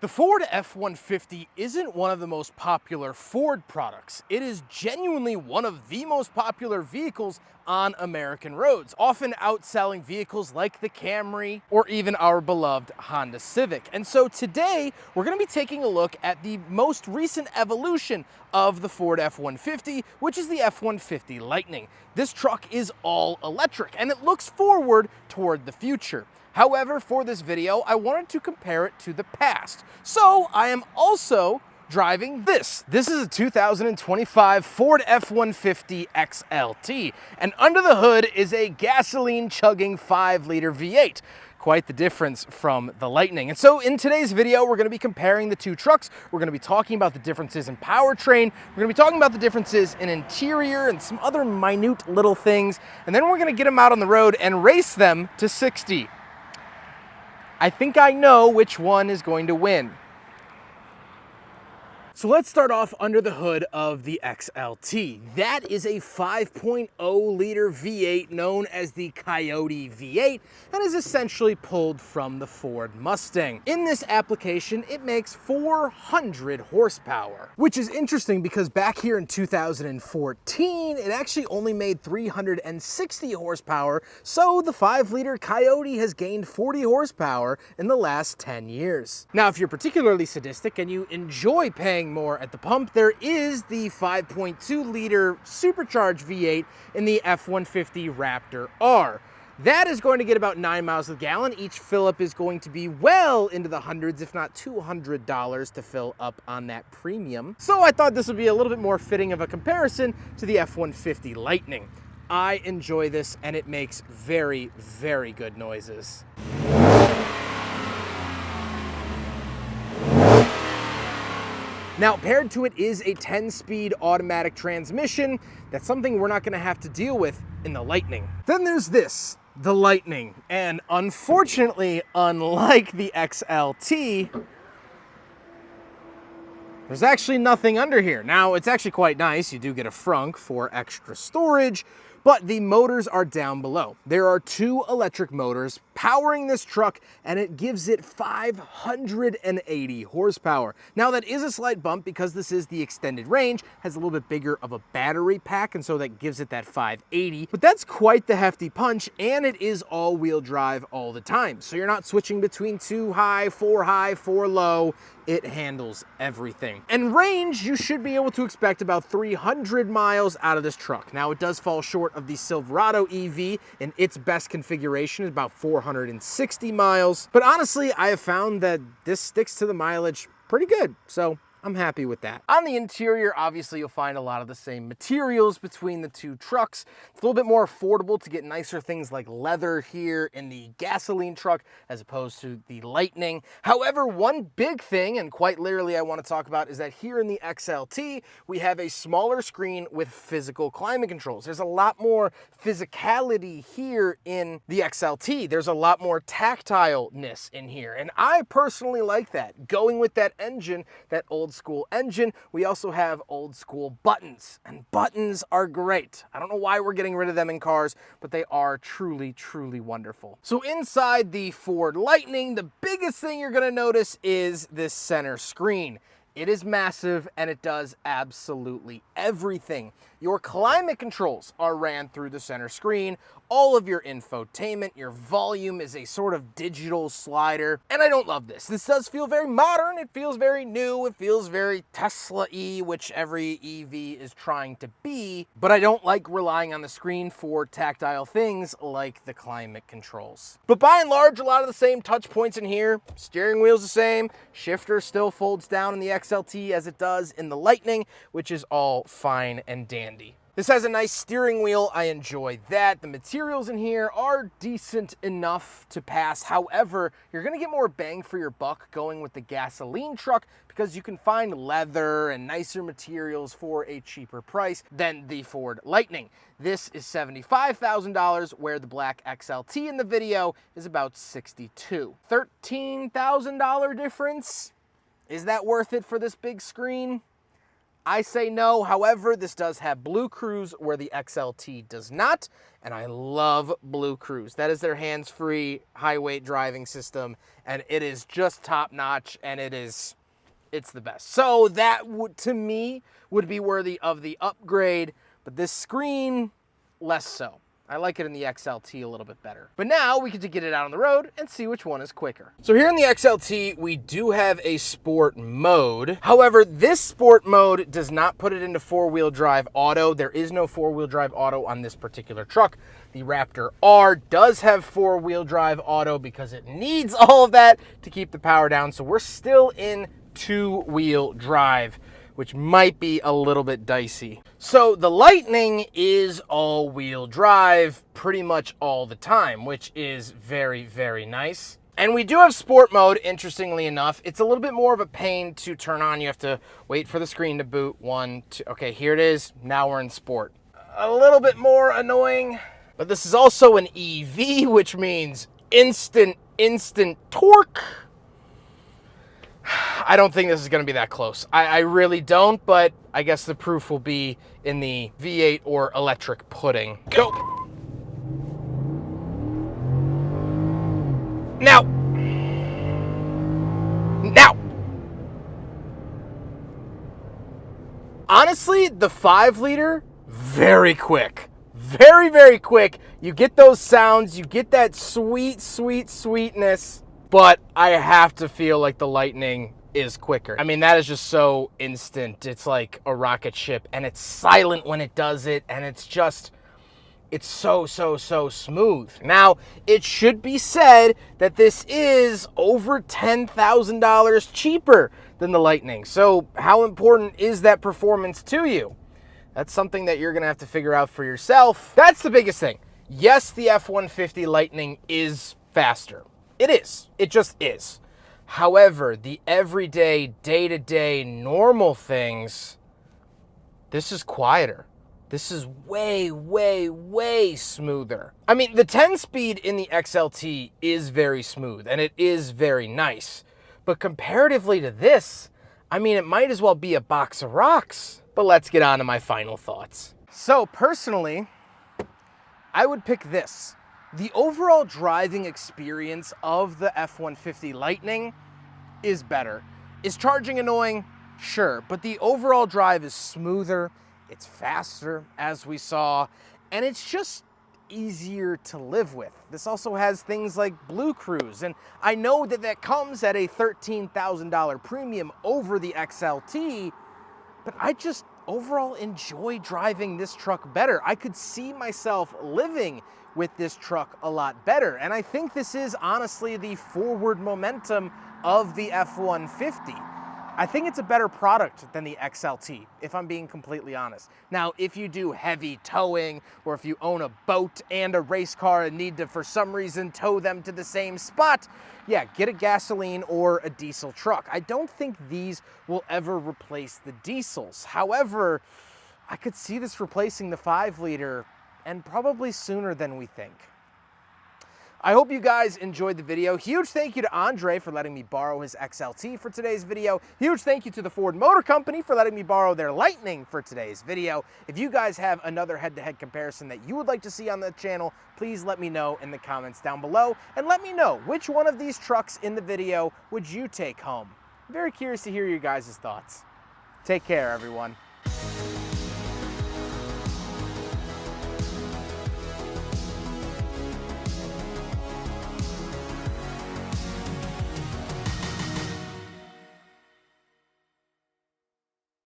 The Ford F-150 isn't one of the most popular Ford products. It is genuinely one of the most popular vehicles on American roads, often outselling vehicles like the Camry or even our beloved Honda Civic. And so today, we're going to be taking a look at the most recent evolution of the Ford F-150, which is the F-150 Lightning. This truck is all electric, and it looks forward toward the future. However, for this video, I wanted to compare it to the past. So I am also driving this. This is a 2025 Ford F-150 XLT, and under the hood is a gasoline-chugging 5-liter V8. Quite the difference from the Lightning. And so in today's video, we're gonna be comparing the two trucks. We're gonna be talking about the differences in powertrain. We're gonna be talking about the differences in interior and some other minute little things. And then we're gonna get them out on the road and race them to 60. I think I know which one is going to win. So let's start off under the hood of the XLT. That is a 5.0 liter V8 known as the Coyote V8 and is essentially pulled from the Ford Mustang. In this application, it makes 400 horsepower, which is interesting because back here in 2014, it actually only made 360 horsepower. So the 5-liter Coyote has gained 40 horsepower in the last 10 years. Now, if you're particularly sadistic and you enjoy paying more at the pump, there is the 5.2 liter supercharged V8 in the F-150 Raptor R. That is going to get about 9 miles a gallon. Each fill up is going to be well into the hundreds, if not $200 to fill up on that premium. So I thought this would be a little bit more fitting of a comparison to the F-150 Lightning. I enjoy this and it makes very, very good noises. Now, paired to it is a 10-speed automatic transmission. That's something we're not gonna have to deal with in the Lightning. Then there's this, the Lightning. And unfortunately, unlike the XLT, there's actually nothing under here. Now, it's actually quite nice. You do get a frunk for extra storage, but the motors are down below. There are 2 electric motors powering this truck, and it gives it 580 horsepower. Now, that is a slight bump because this is the extended range, has a little bit bigger of a battery pack, and so that gives it that 580. But that's quite the hefty punch, and it is all-wheel drive all the time. So you're not switching between 2 high, 4 low. It handles everything. And range, you should be able to expect about 300 miles out of this truck. Now, it does fall short of the Silverado EV, and its best configuration is about 460 miles. But honestly, I have found that this sticks to the mileage pretty good, so I'm happy with that. On the interior, obviously, you'll find a lot of the same materials between the two trucks. It's a little bit more affordable to get nicer things like leather here in the gasoline truck as opposed to the Lightning. However, one big thing, and quite literally I want to talk about, is that here in the XLT, we have a smaller screen with physical climate controls. There's a lot more physicality here in the XLT. There's a lot more tactileness in here, and I personally like that. Going with that engine, that old school engine, we also have old school buttons, and buttons are great. I don't know why we're getting rid of them in cars, but they are truly, truly wonderful. So inside the Ford Lightning, the biggest thing you're gonna notice is this center screen. It is massive and it does absolutely everything. Your climate controls are ran through the center screen. All of your infotainment, your volume is a sort of digital slider. And I don't love this. This does feel very modern. It feels very new. It feels very Tesla-y, which every EV is trying to be. But I don't like relying on the screen for tactile things like the climate controls. But by and large, a lot of the same touch points in here. Steering wheel's the same. Shifter still folds down in the XLT as it does in the Lightning, which is all fine and dandy. This has a nice steering wheel. I enjoy that. The materials in here are decent enough to pass. However, you're gonna get more bang for your buck going with the gasoline truck because you can find leather and nicer materials for a cheaper price than the Ford Lightning. This is $75,000, where the black XLT in the video is about $62,000. $13,000 difference? Is that worth it for this big screen? I say no. However, this does have Blue Cruise where the XLT does not, and I love Blue Cruise. That is their hands-free highway driving system, and it is just top-notch, and it's the best. So that would, to me, would be worthy of the upgrade, but this screen, less so. I like it in the XLT a little bit better. But now we get to get it out on the road and see which one is quicker. So here in the XLT, we do have a sport mode. However, this sport mode does not put it into four-wheel drive auto. There is no four-wheel drive auto on this particular truck. The Raptor R does have four-wheel drive auto because it needs all of that to keep the power down. So we're still in two-wheel drive, which might be a little bit dicey. So the Lightning is all-wheel drive pretty much all the time, which is very, very nice. And we do have sport mode, interestingly enough. It's a little bit more of a pain to turn on. You have to wait for the screen to boot. 1, 2, okay, here it is. Now we're in sport. A little bit more annoying, but this is also an EV, which means instant torque. I don't think this is going to be that close. I really don't, but I guess the proof will be in the V8 or electric pudding. Go! Now! Honestly, the 5-liter, very quick. Very, very quick. You get those sounds, you get that sweet, sweet, sweetness. But I have to feel like the Lightning is quicker. I mean, that is just so instant. It's like a rocket ship, and it's silent when it does it, and it's so smooth. Now, it should be said that this is over $10,000 cheaper than the Lightning. So how important is that performance to you? That's something that you're gonna have to figure out for yourself. That's the biggest thing. Yes, the F-150 Lightning is faster. It is. It just is. However, the everyday, day-to-day, normal things, this is quieter. This is way, way, way smoother. I mean, the 10-speed in the XLT is very smooth, and it is very nice. But comparatively to this, I mean, it might as well be a box of rocks. But let's get on to my final thoughts. So, personally, I would pick this. The overall driving experience of the F-150 Lightning is better. Is charging annoying? Sure, but the overall drive is smoother, it's faster, as we saw, and it's just easier to live with. This also has things like Blue Cruise, and I know that that comes at a $13,000 premium over the XLT, but I just overall enjoy driving this truck better. I could see myself living with this truck a lot better. And I think this is honestly the forward momentum of the F-150. I think it's a better product than the XLT, if I'm being completely honest. Now, if you do heavy towing, or if you own a boat and a race car and need to, for some reason, tow them to the same spot, yeah, get a gasoline or a diesel truck. I don't think these will ever replace the diesels. However, I could see this replacing the 5-liter, and probably sooner than we think. I hope you guys enjoyed the video. Huge thank you to Andre for letting me borrow his XLT for today's video. Huge thank you to the Ford Motor Company for letting me borrow their Lightning for today's video. If you guys have another head-to-head comparison that you would like to see on the channel, please let me know in the comments down below, and let me know which one of these trucks in the video would you take home. I'm very curious to hear your guys' thoughts. Take care, everyone.